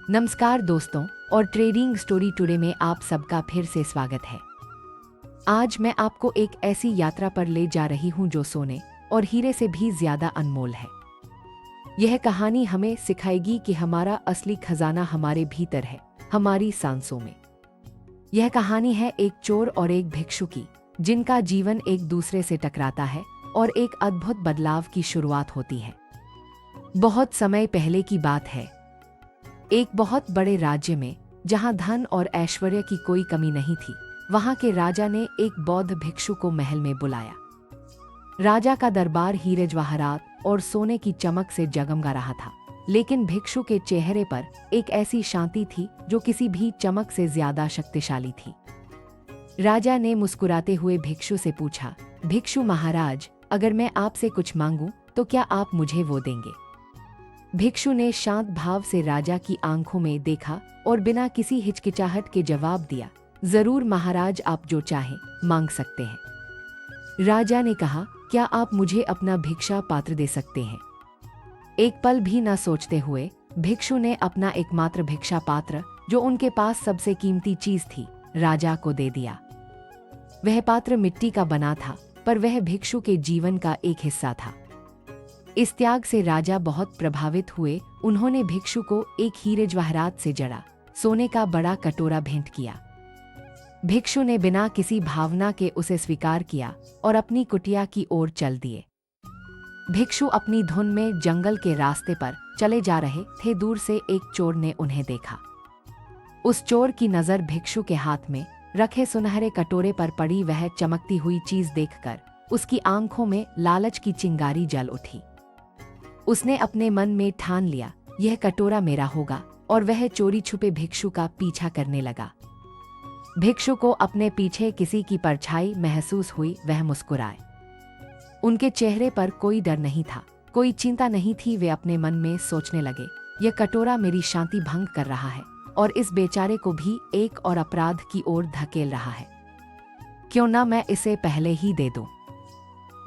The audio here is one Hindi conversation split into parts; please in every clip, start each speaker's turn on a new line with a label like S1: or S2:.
S1: नमस्कार दोस्तों, और ट्रेडिंग स्टोरी टुडे में आप सबका फिर से स्वागत है। आज मैं आपको एक ऐसी यात्रा पर ले जा रही हूं जो सोने और हीरे से भी ज्यादा अनमोल है। यह कहानी हमें सिखाएगी कि हमारा असली खजाना हमारे भीतर है, हमारी सांसों में। यह कहानी है एक चोर और एक भिक्षु की, जिनका जीवन एक दूसरे से टकराता है और एक अद्भुत बदलाव की शुरुआत होती है। बहुत समय पहले की बात है। एक बहुत बड़े राज्य में, जहां धन और ऐश्वर्य की कोई कमी नहीं थी, वहां के राजा ने एक बौद्ध भिक्षु को महल में बुलाया। राजा का दरबार हीरे जवाहरात और सोने की चमक से जगमगा रहा था, लेकिन भिक्षु के चेहरे पर एक ऐसी शांति थी जो किसी भी चमक से ज्यादा शक्तिशाली थी। राजा ने मुस्कुराते हुए भिक्षु से पूछा, भिक्षु महाराज, अगर मैं आपसे कुछ मांगूं तो क्या आप मुझे वो देंगे? भिक्षु ने शांत भाव से राजा की आंखों में देखा और बिना किसी हिचकिचाहट के जवाब दिया, जरूर महाराज, आप जो चाहें मांग सकते हैं। राजा ने कहा, क्या आप मुझे अपना भिक्षा पात्र दे सकते हैं? एक पल भी न सोचते हुए भिक्षु ने अपना एकमात्र भिक्षा पात्र, जो उनके पास सबसे कीमती चीज थी, राजा को दे दिया। वह पात्र मिट्टी का बना था, पर वह भिक्षु के जीवन का एक हिस्सा था। इस त्याग से राजा बहुत प्रभावित हुए। उन्होंने भिक्षु को एक हीरे जवाहरात से जड़ा सोने का बड़ा कटोरा भेंट किया। भिक्षु ने बिना किसी भावना के उसे स्वीकार किया और अपनी कुटिया की ओर चल दिए। भिक्षु अपनी धुन में जंगल के रास्ते पर चले जा रहे थे। दूर से एक चोर ने उन्हें देखा। उस चोर की नजर भिक्षु के हाथ में रखे सुनहरे कटोरे पर पड़ी। वह चमकती हुई चीज देखकर उसकी आंखों में लालच की चिंगारी जल उठी। उसने अपने मन में ठान लिया, यह कटोरा मेरा होगा, और वह चोरी छुपे भिक्षु का पीछा करने लगा। भिक्षु को अपने पीछे किसी की परछाई महसूस हुई। वह मुस्कुराए। उनके चेहरे पर कोई डर नहीं था, कोई चिंता नहीं थी। वे अपने मन में सोचने लगे, यह कटोरा मेरी शांति भंग कर रहा है और इस बेचारे को भी एक और अपराध की ओर धकेल रहा है। क्यों ना मैं इसे पहले ही दे दूं।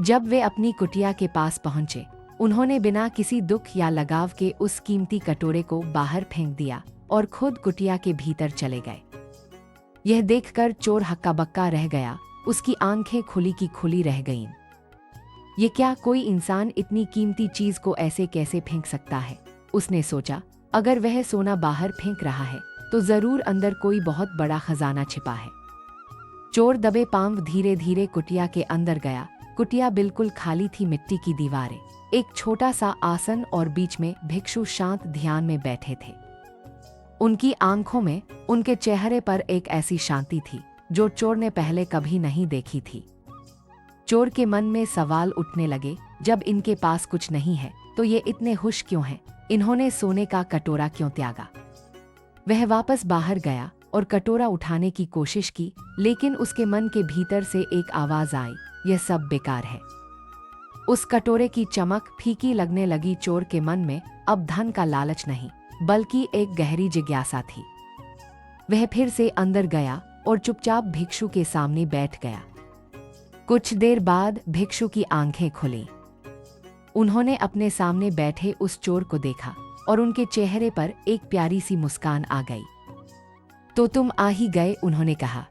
S1: जब वे अपनी कुटिया के पास पहुंचे, उन्होंने बिना किसी दुख या लगाव के उस कीमती कटोरे को बाहर फेंक दिया और खुद कुटिया के भीतर चले गए। यह देखकर चोर हक्का बक्का रह गया। उसकी आंखें खुली की खुली रह गईं। ये क्या, कोई इंसान इतनी कीमती चीज को ऐसे कैसे फेंक सकता है? उसने सोचा, अगर वह सोना बाहर फेंक रहा है तो जरूर अंदर कोई बहुत बड़ा खजाना छिपा है। चोर दबे पांव धीरे धीरे कुटिया के अंदर गया। कुटिया बिल्कुल खाली थी। मिट्टी की दीवारें, एक छोटा सा आसन और बीच में भिक्षु शांत ध्यान में बैठे थे। उनकी आंखों में, उनके चेहरे पर एक ऐसी शांति थी जो चोर ने पहले कभी नहीं देखी थी। चोर के मन में सवाल उठने लगे, जब इनके पास कुछ नहीं है तो ये इतने खुश क्यों हैं? इन्होंने सोने का कटोरा क्यों त्यागा? वह वापस बाहर गया और कटोरा उठाने की कोशिश की, लेकिन उसके मन के भीतर से एक आवाज आई, यह सब बेकार है। उस कटोरे की चमक फीकी लगने लगी। चोर के मन में अब धन का लालच नहीं, बल्कि एक गहरी जिज्ञासा थी। वह फिर से अंदर गया और चुपचाप भिक्षु के सामने बैठ गया। कुछ देर बाद भिक्षु की आंखें खुली। उन्होंने अपने सामने बैठे उस चोर को देखा और उनके चेहरे पर एक प्यारी सी मुस्कान आ गई। तो तुम आ ही गए, उन्होंने कहा।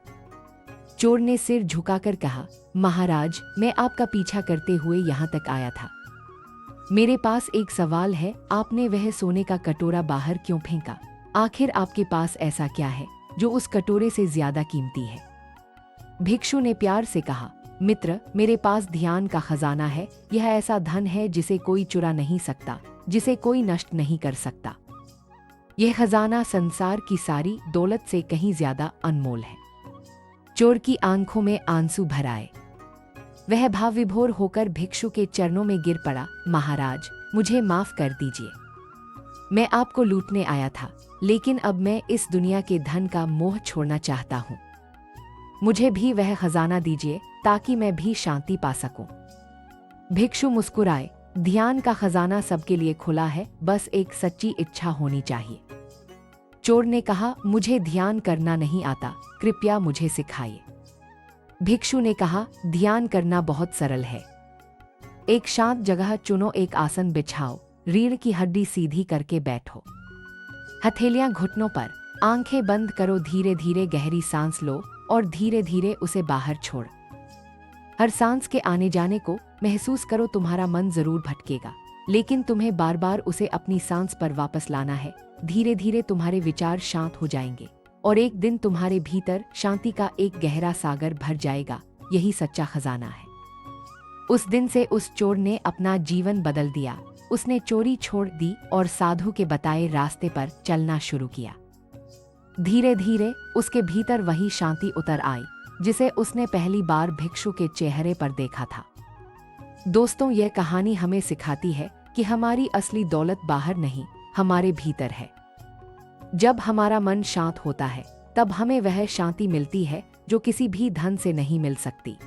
S1: चोर ने सिर झुकाकर कहा, महाराज, मैं आपका पीछा करते हुए यहाँ तक आया था। मेरे पास एक सवाल है, आपने वह सोने का कटोरा बाहर क्यों फेंका? आखिर आपके पास ऐसा क्या है जो उस कटोरे से ज्यादा कीमती है? भिक्षु ने प्यार से कहा, मित्र, मेरे पास ध्यान का खजाना है। यह ऐसा धन है जिसे कोई चुरा नहीं सकता, जिसे कोई नष्ट नहीं कर सकता। यह खजाना संसार की सारी दौलत से कहीं ज्यादा अनमोल है। चोर की आंखों में आंसू भर आए। वह भाव विभोर होकर भिक्षु के चरणों में गिर पड़ा। महाराज, मुझे माफ कर दीजिए। मैं आपको लूटने आया था, लेकिन अब मैं इस दुनिया के धन का मोह छोड़ना चाहता हूँ। मुझे भी वह खजाना दीजिए ताकि मैं भी शांति पा सकूं। भिक्षु मुस्कुराए। ध्यान का खजाना सबके लिए खुला है, बस एक सच्ची इच्छा होनी चाहिए। चोर ने कहा, मुझे ध्यान करना नहीं आता, कृपया मुझे सिखाइए। भिक्षु ने कहा, ध्यान करना बहुत सरल है। एक शांत जगह चुनो, एक आसन बिछाओ, रीढ़ की हड्डी सीधी करके बैठो। हथेलियां घुटनों पर, आंखें बंद करो, धीरे धीरे गहरी सांस लो और धीरे धीरे उसे बाहर छोड़। हर सांस के आने जाने को महसूस करो। तुम्हारा मन जरूर भटकेगा, लेकिन तुम्हें बार बार उसे अपनी सांस पर वापस लाना है। धीरे धीरे तुम्हारे विचार शांत हो जाएंगे और एक दिन तुम्हारे भीतर शांति का एक गहरा सागर भर जाएगा। यही सच्चा खजाना है। उस दिन से उस चोर ने अपना जीवन बदल दिया। उसने चोरी छोड़ दी और साधु के बताए रास्ते पर चलना शुरू किया। धीरे धीरे उसके भीतर वही शांति उतर आई जिसे उसने पहली बार भिक्षु के चेहरे पर देखा था। दोस्तों, यह कहानी हमें सिखाती है कि हमारी असली दौलत बाहर नहीं, हमारे भीतर है। जब हमारा मन शांत होता है तब हमें वह शांति मिलती है जो किसी भी धन से नहीं मिल सकती।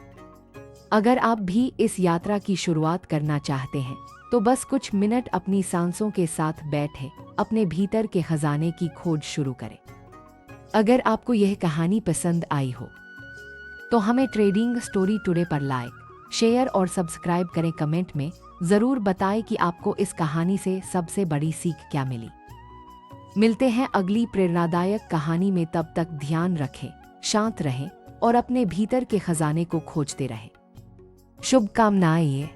S1: अगर आप भी इस यात्रा की शुरुआत करना चाहते हैं तो बस कुछ मिनट अपनी सांसों के साथ बैठे अपने भीतर के खजाने की खोज शुरू करें। अगर आपको यह कहानी पसंद आई हो तो हमें ट्रेडिंग स्टोरी टुडे पर लाइक, शेयर और सब्सक्राइब करें। कमेंट में जरूर बताएं कि आपको इस कहानी से सबसे बड़ी सीख क्या मिली। मिलते हैं अगली प्रेरणादायक कहानी में। तब तक ध्यान रखें, शांत रहें और अपने भीतर के खजाने को खोजते रहें। शुभकामनाएं।